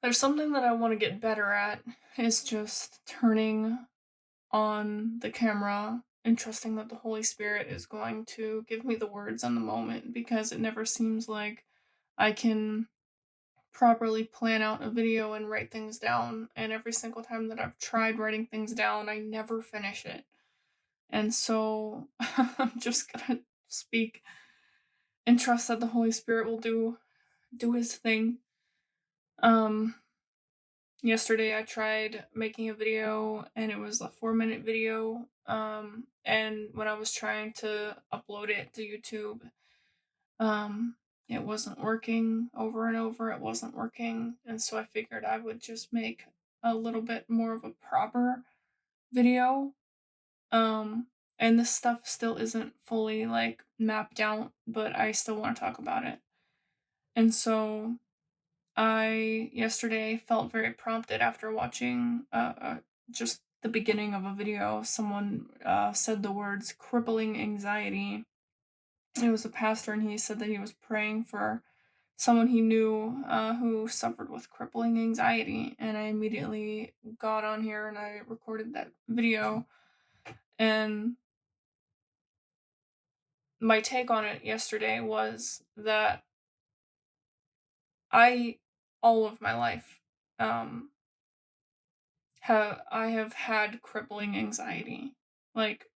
There's something that I want to get better at is just turning on the camera and trusting that the Holy Spirit is going to give me the words in the moment, because it never seems like I can properly plan out a video and write things down, and every single time that I've tried writing things down, I never finish it. And so I'm just gonna speak and trust that the Holy Spirit will do his thing. Um Yesterday I tried making a video and it was a 4-minute video. And when I was trying to upload it to YouTube, um, it wasn't working over and over. It wasn't working. And so I figured I would just make a little bit more of a proper video. Um, and this stuff still isn't fully like mapped out, but I still want to talk about it. And so I yesterday felt very prompted after watching just the beginning of a video. Someone said the words crippling anxiety. It was a pastor, and he said that he was praying for someone he knew who suffered with crippling anxiety. And I immediately got on here and I recorded that video. And my take on it yesterday was that I, all of my life, um, I have had crippling anxiety. Like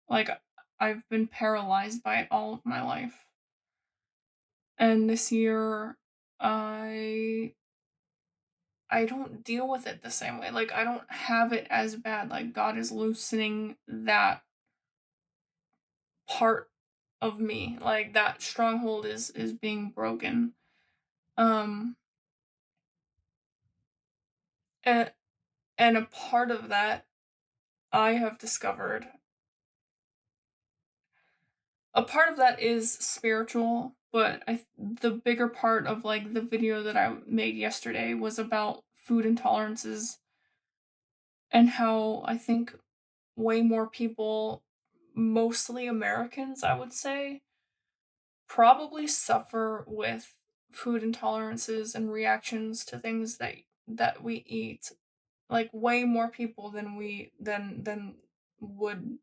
like I've been paralyzed by it all of my life. And this year I I don't deal with it the same way. Like I don't have it as bad. Like God is loosening that part of me. Like that stronghold is being broken. Um and, and a part of that I have discovered, a part of that is spiritual, but the bigger part of like the video that I made yesterday was about food intolerances, and how I think way more people, mostly Americans, I would say, probably suffer with food intolerances and reactions to things that we eat. Like way more people than we than would,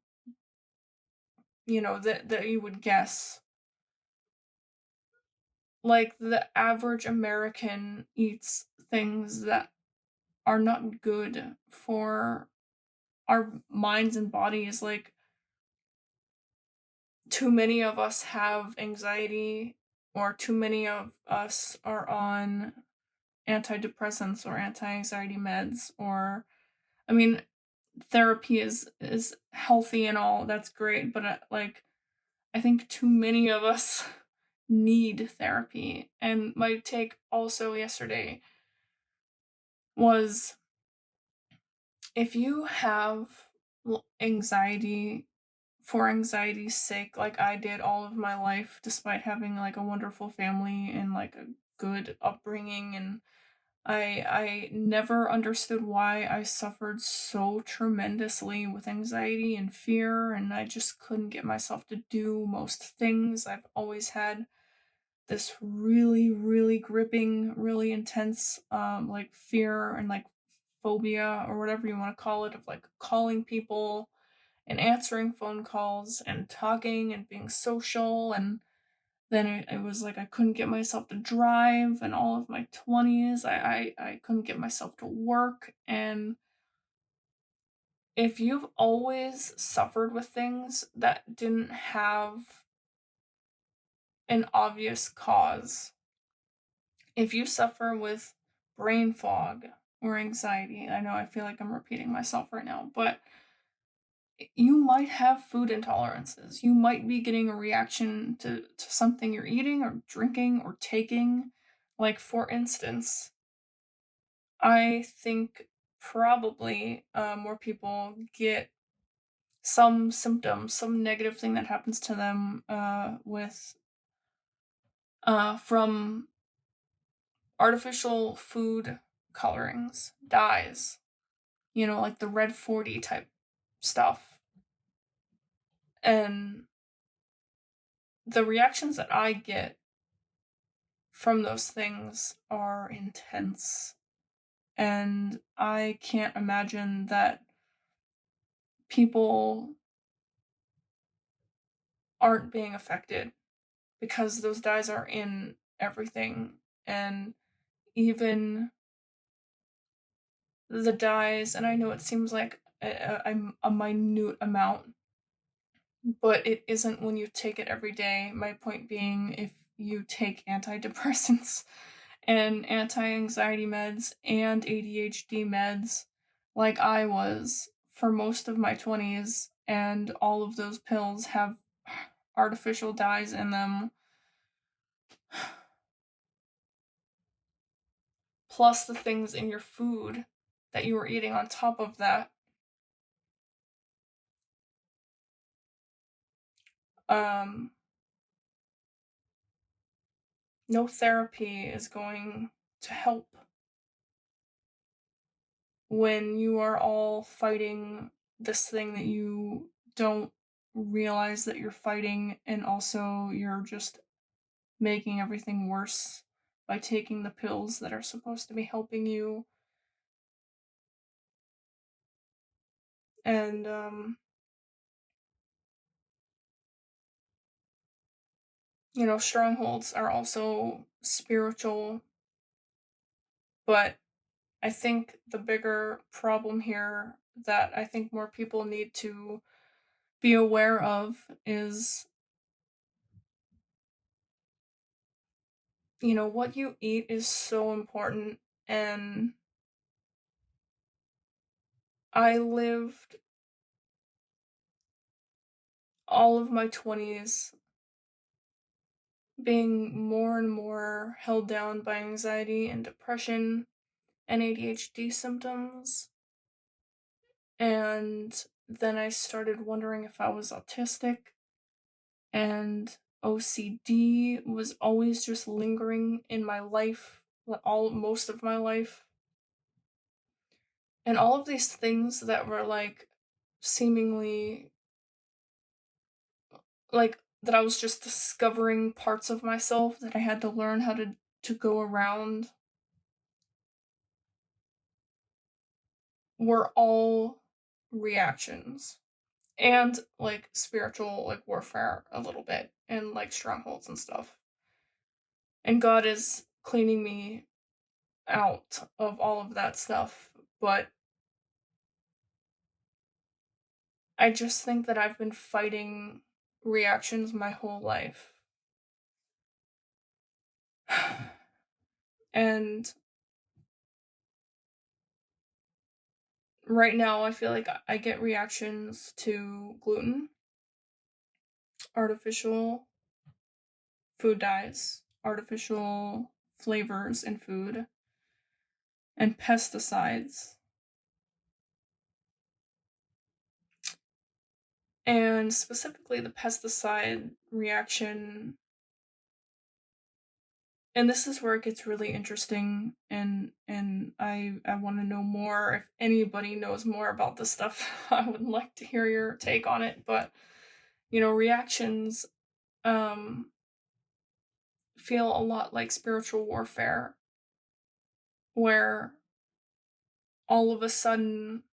that you would guess. Like the average American eats things that are not good for our minds and bodies. Like too many of us have anxiety, or too many of us are on antidepressants or anti-anxiety meds. Or I mean, therapy is healthy and all, that's great, but like I think too many of us need therapy. And my take also yesterday was, if you have anxiety for anxiety's sake, like I did all of my life, despite having like a wonderful family and like a good upbringing, and I never understood why I suffered so tremendously with anxiety and fear, and I just couldn't get myself to do most things. I've always had this really, really gripping, really intense, like fear and like phobia or whatever you want to call it, of like calling people and answering phone calls and talking and being social. And then it was like I couldn't get myself to drive in all of my 20s. I couldn't get myself to work. And if you've always suffered with things that didn't have an obvious cause, if you suffer with brain fog or anxiety, I know I feel like I'm repeating myself right now, but you might have food intolerances. You might be getting a reaction to something you're eating or drinking or taking. Like, for instance, I think probably more people get some symptoms, some negative thing that happens to them from artificial food colorings, dyes, like the red 40 type stuff. And the reactions that I get from those things are intense. And I can't imagine that people aren't being affected because those dyes are in everything. And even the dyes, and I know it seems like a minute amount, but it isn't when you take it every day. My point being, if you take antidepressants and anti-anxiety meds and ADHD meds like I was for most of my 20s, and all of those pills have artificial dyes in them, plus the things in your food that you were eating on top of that, um, no therapy is going to help when you are all fighting this thing that you don't realize that you're fighting, and also you're just making everything worse by taking the pills that are supposed to be helping you. And strongholds are also spiritual, but I think the bigger problem here that I think more people need to be aware of is, what you eat is so important. And I lived all of my 20s being more and more held down by anxiety and depression and ADHD symptoms. And then I started wondering if I was autistic, and OCD was always just lingering in my life, most of my life. And all of these things that were like seemingly like that I was just discovering parts of myself that I had to learn how to go around, were all reactions, and like spiritual like warfare a little bit, and like strongholds and stuff. And God is cleaning me out of all of that stuff, but I just think that I've been fighting reactions my whole life. And right now I feel like I get reactions to gluten, artificial food dyes, artificial flavors in food, and pesticides. And specifically the pesticide reaction, and this is where it gets really interesting, and I want to know more. If anybody knows more about this stuff, I would like to hear your take on it. But reactions um feel a lot like spiritual warfare, where all of a sudden,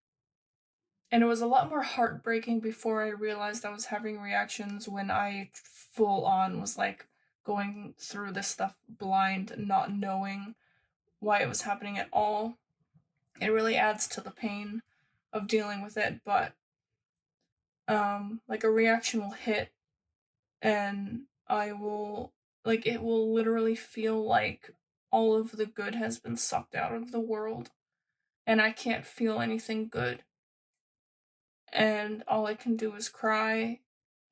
and it was a lot more heartbreaking before I realized I was having reactions, when I full on was like going through this stuff blind, not knowing why it was happening at all. It really adds to the pain of dealing with it. But like a reaction will hit, and I will, like, it will literally feel like all of the good has been sucked out of the world, and I can't feel anything good, and all I can do is cry.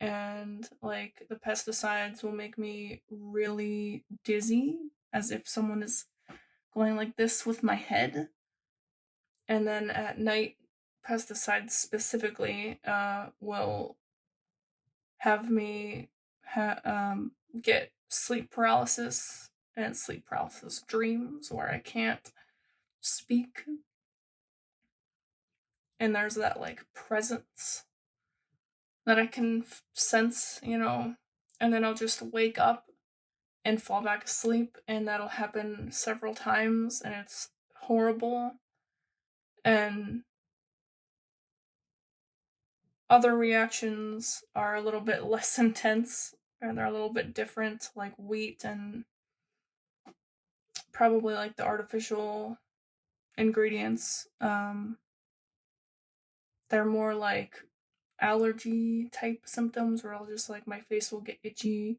And like the pesticides will make me really dizzy, as if someone is going like this with my head. And then at night, pesticides specifically will have me get sleep paralysis, and sleep paralysis dreams where I can't speak, and there's that like presence that I can sense, and then I'll just wake up and fall back asleep, and that'll happen several times, and it's horrible, and other reactions are a little bit less intense, and they're a little bit different, like wheat and probably like the artificial ingredients. They're more like allergy type symptoms where I'll just like my face will get itchy,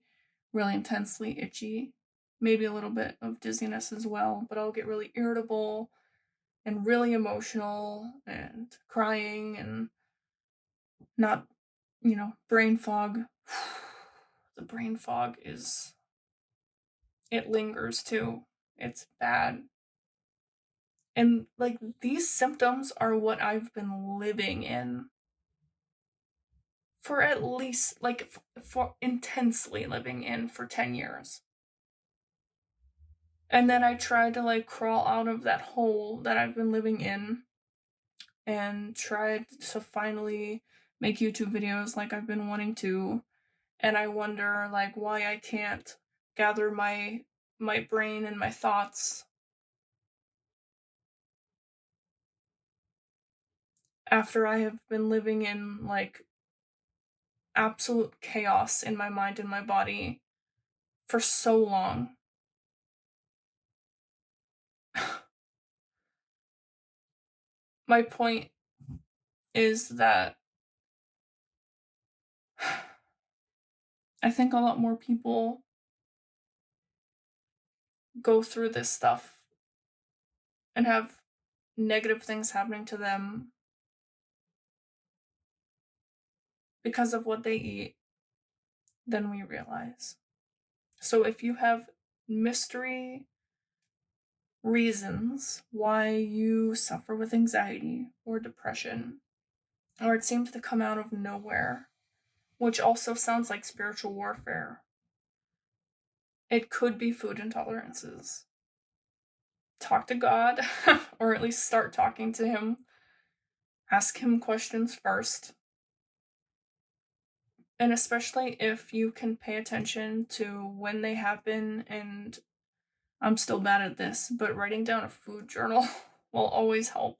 really intensely itchy, maybe a little bit of dizziness as well, but I'll get really irritable and really emotional and crying and not, brain fog. The brain fog it lingers too. It's bad. And like these symptoms are what I've been living in for at least like for intensely living in for 10 years. And then I tried to like crawl out of that hole that I've been living in and tried to finally make YouTube videos like I've been wanting to. And I wonder like why I can't gather my brain and my thoughts after I have been living in like absolute chaos in my mind and my body for so long. My point is that I think a lot more people go through this stuff and have negative things happening to them because of what they eat than we realize. So if you have mystery reasons why you suffer with anxiety or depression, or it seems to come out of nowhere, which also sounds like spiritual warfare, it could be food intolerances. Talk to God, or at least start talking to Him. Ask Him questions first. And especially if you can pay attention to when they happen, and I'm still bad at this, but writing down a food journal will always help.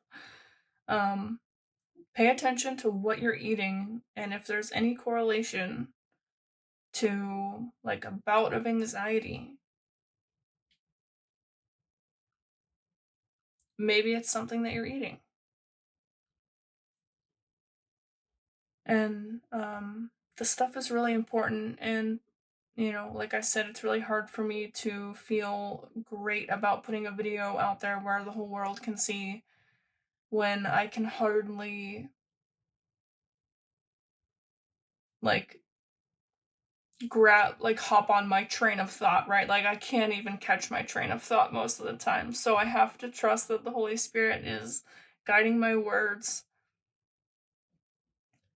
Pay attention to what you're eating, and if there's any correlation to like a bout of anxiety, maybe it's something that you're eating. And the stuff is really important, and like I said, it's really hard for me to feel great about putting a video out there where the whole world can see when I can hardly like hop on my train of thought, right? Like I can't even catch my train of thought most of the time. So I have to trust that the Holy Spirit is guiding my words.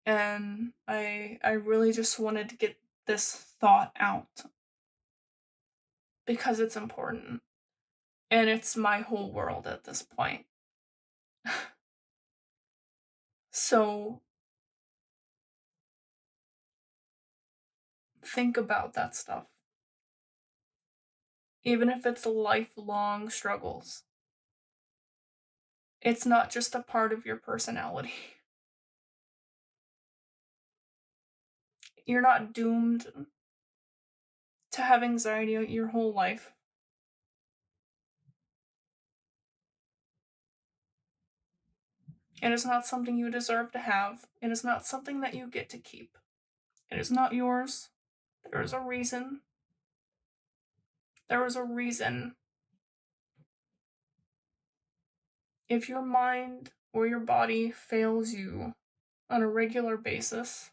And I really just wanted to get this thought out because it's important. And it's my whole world at this point. So think about that stuff. Even if it's lifelong struggles, it's not just a part of your personality. You're not doomed to have anxiety your whole life. It is not something you deserve to have. It is not something that you get to keep. It is not yours. There is a reason. There is a reason. If your mind or your body fails you on a regular basis,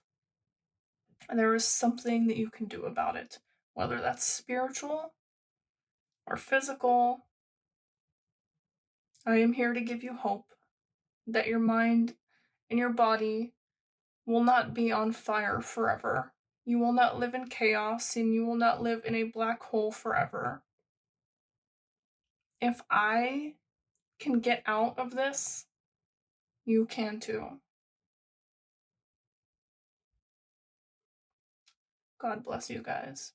there is something that you can do about it, whether that's spiritual or physical. I am here to give you hope that your mind and your body will not be on fire forever. You will not live in chaos, and you will not live in a black hole forever. If I can get out of this, you can too. God bless you guys.